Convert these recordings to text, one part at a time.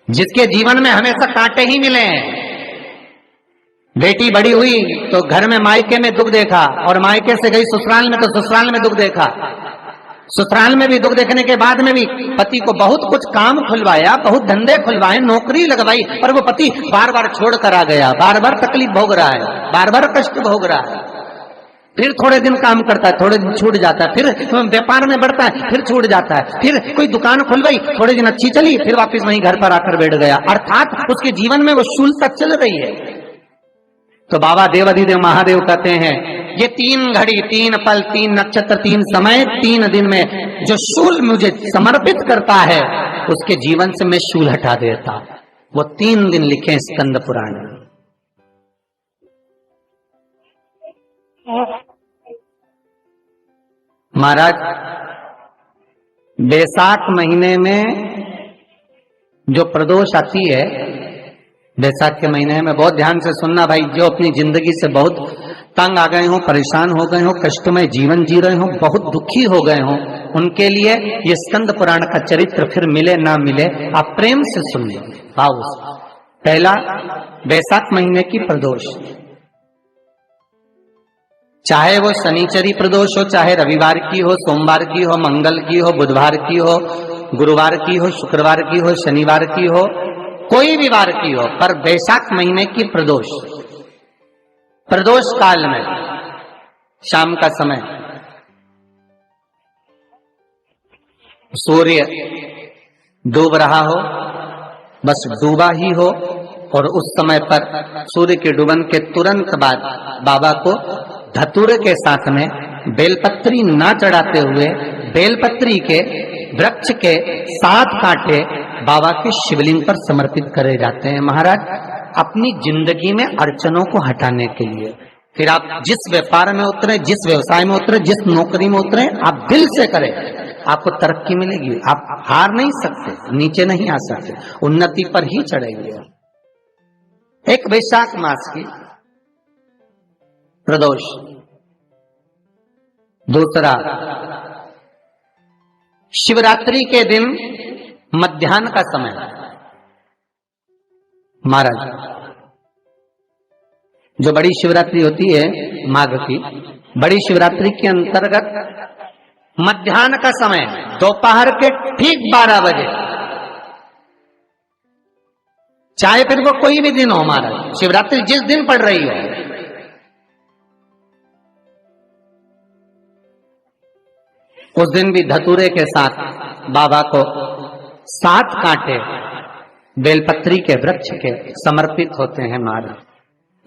जिसके जीवन में हमेशा कांटे ही मिले हैं। बेटी बड़ी हुई तो घर में मायके में दुख देखा, और मायके से गई ससुराल में तो ससुराल में दुख देखा। ससुराल में भी दुख देखने के बाद में भी पति को बहुत कुछ काम खुलवाया, बहुत धंधे खुलवाए, नौकरी लगवाई, पर वो पति बार बार छोड़ कर आ गया, बार बार तकलीफ भोग रहा है, बार बार कष्ट भोग रहा है। फिर थोड़े दिन काम करता है, थोड़े दिन छूट जाता है, फिर व्यापार में बढ़ता है, फिर छूट जाता है, फिर कोई दुकान खुलवाई, थोड़े दिन अच्छी चली, फिर वापस वहीं घर पर आकर बैठ गया। अर्थात उसके जीवन में वो शूलता चल रही है। तो बाबा देवाधिदेव महादेव कहते हैं, ये 3 घड़ी 3 पल 3 नक्षत्र 3 समय 3 दिन में जो शूल मुझे समर्पित करता है, उसके जीवन से मैं शूल हटा देता। वो 3 दिन लिखे स्कंद पुराण में। महाराज, बैसाख महीने में जो प्रदोष आती है, बैसाख के महीने में बहुत ध्यान से सुनना भाई, जो अपनी जिंदगी से बहुत तंग आ गए हो, परेशान हो गए हो, कष्टमय जीवन जी रहे हो, बहुत दुखी हो गए हो, उनके लिए ये स्कंद पुराण का चरित्र फिर मिले ना मिले, आप प्रेम से सुन लो भाव। पहला, बैसाख महीने की प्रदोष, चाहे वो शनिचरी प्रदोष हो, चाहे रविवार की हो, सोमवार की हो, मंगल की हो, बुधवार की हो, गुरुवार की हो, शुक्रवार की हो, शनिवार की हो, कोई भी वार की हो, पर बैसाख महीने की प्रदोष, प्रदोष काल में शाम का समय सूर्य डूब रहा हो, बस डूबा ही हो, और उस समय पर सूर्य के डूबन के तुरंत बाद बाबा को धतूरे के साथ में बेलपत्री ना चढ़ाते हुए बेलपत्री के वृक्ष के 7 कांटे बाबा के शिवलिंग पर समर्पित करे जाते हैं। महाराज, अपनी जिंदगी में अड़चनों को हटाने के लिए, फिर आप जिस व्यापार में उतरे, जिस व्यवसाय में उतरे, जिस नौकरी में उतरे, आप दिल से करें, आपको तरक्की मिलेगी। आप हार नहीं सकते, नीचे नहीं आ सकते, उन्नति पर ही चढ़ेंगे। एक वैशाख मास की प्रदोष, दूसरा शिवरात्रि के दिन मध्याह्न का समय। महाराज, जो बड़ी शिवरात्रि होती है माघ की, बड़ी शिवरात्रि के अंतर्गत मध्याह्न का समय, दोपहर के ठीक 12 बजे, चाहे फिर वो कोई भी दिन हो, महाराज शिवरात्रि जिस दिन पड़ रही हो, उस दिन भी धतूरे के साथ बाबा को 7 कांटे बेलपत्री के वृक्ष के समर्पित होते हैं। महाराज,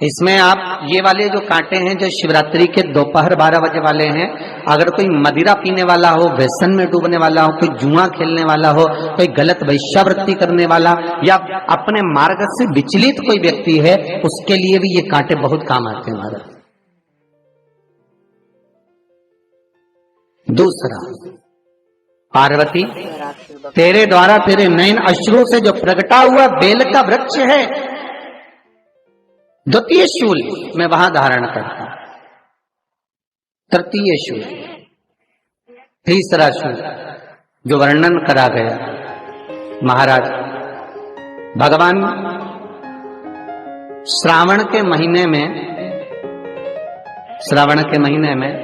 इसमें आप ये वाले जो कांटे हैं, जो शिवरात्रि के दोपहर 12 बजे वाले हैं, अगर कोई मदिरा पीने वाला हो, व्यसन में डूबने वाला हो, कोई जुआ खेलने वाला हो, कोई गलत वैश्यावृत्ति करने वाला, या अपने मार्ग से विचलित कोई व्यक्ति है, उसके लिए भी ये कांटे बहुत काम आते हैं। महाराज, दूसरा, पार्वती, तेरे द्वारा तेरे नयन अश्रु से जो प्रगटा हुआ बेल का वृक्ष है, द्वितीय शूल मैं वहां धारण करता, तृतीय शूल, तीसरा शूल जो वर्णन करा गया। महाराज, भगवान श्रावण के महीने में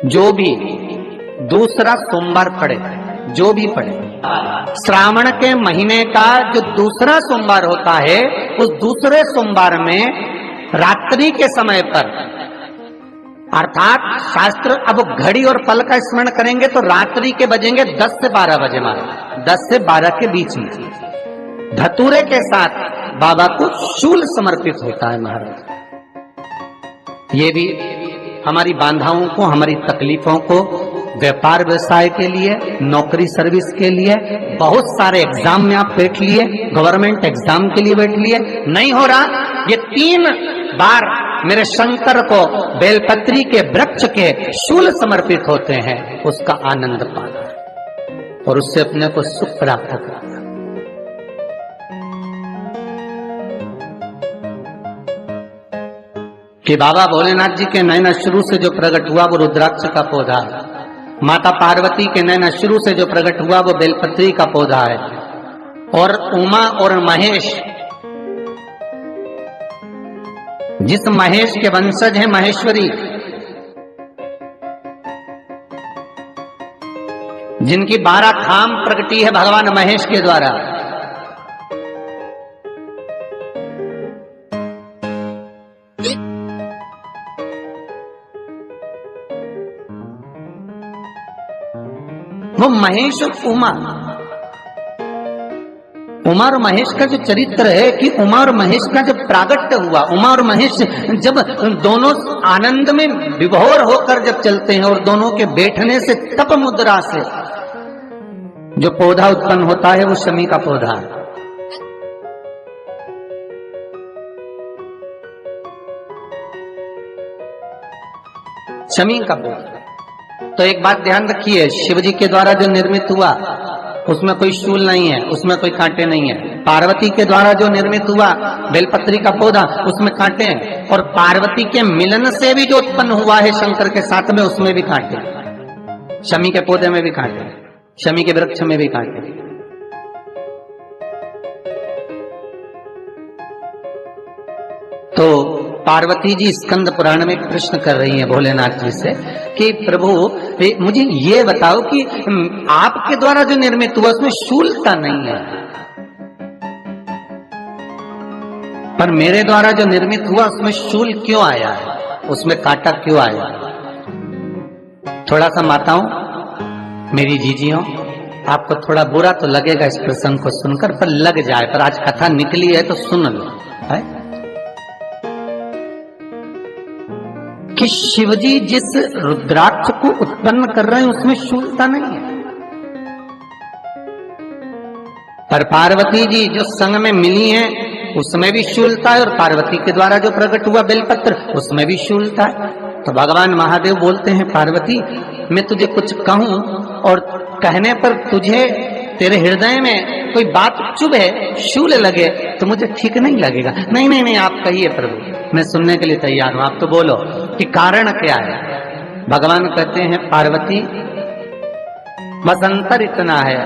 जो भी दूसरा सोमवार पड़े, जो भी पड़े, श्रावण के महीने का जो दूसरा सोमवार होता है, उस दूसरे सोमवार में रात्रि के समय पर, अर्थात शास्त्र अब घड़ी और पल का स्मरण करेंगे तो रात्रि के बजेंगे 10 से 12 बजे, मारे 10 से 12 के बीच में धतूरे के साथ बाबा को शूल समर्पित होता है। महाराज, ये भी हमारी बाधाओं को, हमारी तकलीफों को, व्यापार व्यवसाय के लिए, नौकरी सर्विस के लिए, बहुत सारे एग्जाम में आप बैठ लिए, गवर्नमेंट एग्जाम के लिए बैठ लिए, नहीं हो रहा, ये 3 बार मेरे शंकर को बेलपत्री के वृक्ष के शूल समर्पित होते हैं, उसका आनंद पाना और उससे अपने को सुख प्राप्त करना। कि बाबा भोलेनाथ जी के नयन अश्रु से जो प्रकट हुआ वो रुद्राक्ष का पौधा है, माता पार्वती के नयन अश्रु से जो प्रकट हुआ वो बेलपत्री का पौधा है, और उमा और महेश, जिस महेश के वंशज है महेश्वरी, जिनकी 12 धाम प्रगटी है भगवान महेश के द्वारा, वो महेश और उमा और महेश का जो चरित्र है कि उमा और महेश का जब प्रागट्य हुआ, उमा और महेश जब दोनों आनंद में विभोर होकर जब चलते हैं और दोनों के बैठने से तप मुद्रा से जो पौधा उत्पन्न होता है वो शमी का पौधा है। शमी का पौधा। तो एक बात ध्यान रखिए, शिव जी के द्वारा जो निर्मित हुआ उसमें कोई शूल नहीं है, उसमें कोई कांटे नहीं है। पार्वती के द्वारा जो निर्मित हुआ बेलपत्री का पौधा, उसमें कांटे हैं। और पार्वती के मिलन से भी जो उत्पन्न हुआ है शंकर के साथ में, उसमें भी कांटे। शमी के पौधे में भी कांटे, शमी के वृक्ष में भी कांटे। तो पार्वती जी स्कंद पुराण में प्रश्न कर रही हैं भोलेनाथ जी से कि प्रभु मुझे ये बताओ कि आपके द्वारा जो निर्मित हुआ उसमें शूलता नहीं है, पर मेरे द्वारा जो निर्मित हुआ उसमें शूल क्यों आया है, उसमें कांटा क्यों आया? थोड़ा सा माताओं, मेरी जीजियों, आपको थोड़ा बुरा तो लगेगा इस प्रसंग को सुनकर, पर लग जाए, पर आज कथा निकली है तो सुन लो है? कि शिवजी जिस रुद्राक्ष को उत्पन्न कर रहे हैं उसमें शूलता नहीं है, पर पार्वती जी जो संग में मिली हैं उसमें भी शूलता है, और पार्वती के द्वारा जो प्रकट हुआ बेलपत्र उसमें भी शूलता है। तो भगवान महादेव बोलते हैं, पार्वती मैं तुझे कुछ कहूं और कहने पर तुझे तेरे हृदय में कोई बात चुभे, शूल लगे तो मुझे ठीक नहीं लगेगा। नहीं नहीं नहीं, आप कहिए प्रभु, मैं सुनने के लिए तैयार हूं, आप तो बोलो कि कारण क्या है। भगवान कहते हैं, पार्वती बस अंतर इतना है,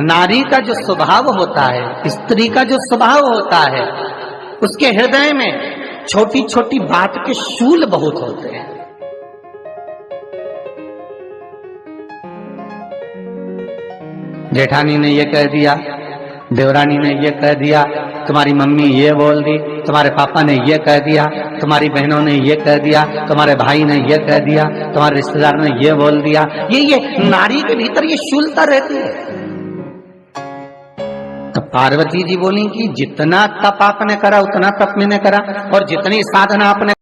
नारी का जो स्वभाव होता है, स्त्री का जो स्वभाव होता है, उसके हृदय में छोटी छोटी बात के शूल बहुत होते हैं। जेठानी ने ये कह दिया, देवरानी ने ये कह दिया, तुम्हारी मम्मी ये बोल दी, तुम्हारे पापा ने ये कह दिया, तुम्हारी बहनों ने ये कह दिया, तुम्हारे भाई ने ये कह दिया, तुम्हारे रिश्तेदार ने ये बोल दिया। ये नारी के भीतर ये शूलता रहती है। तो पार्वती जी बोली कि जितना तप आपने करा उतना तप मैंने करा, और जितनी साधना आपने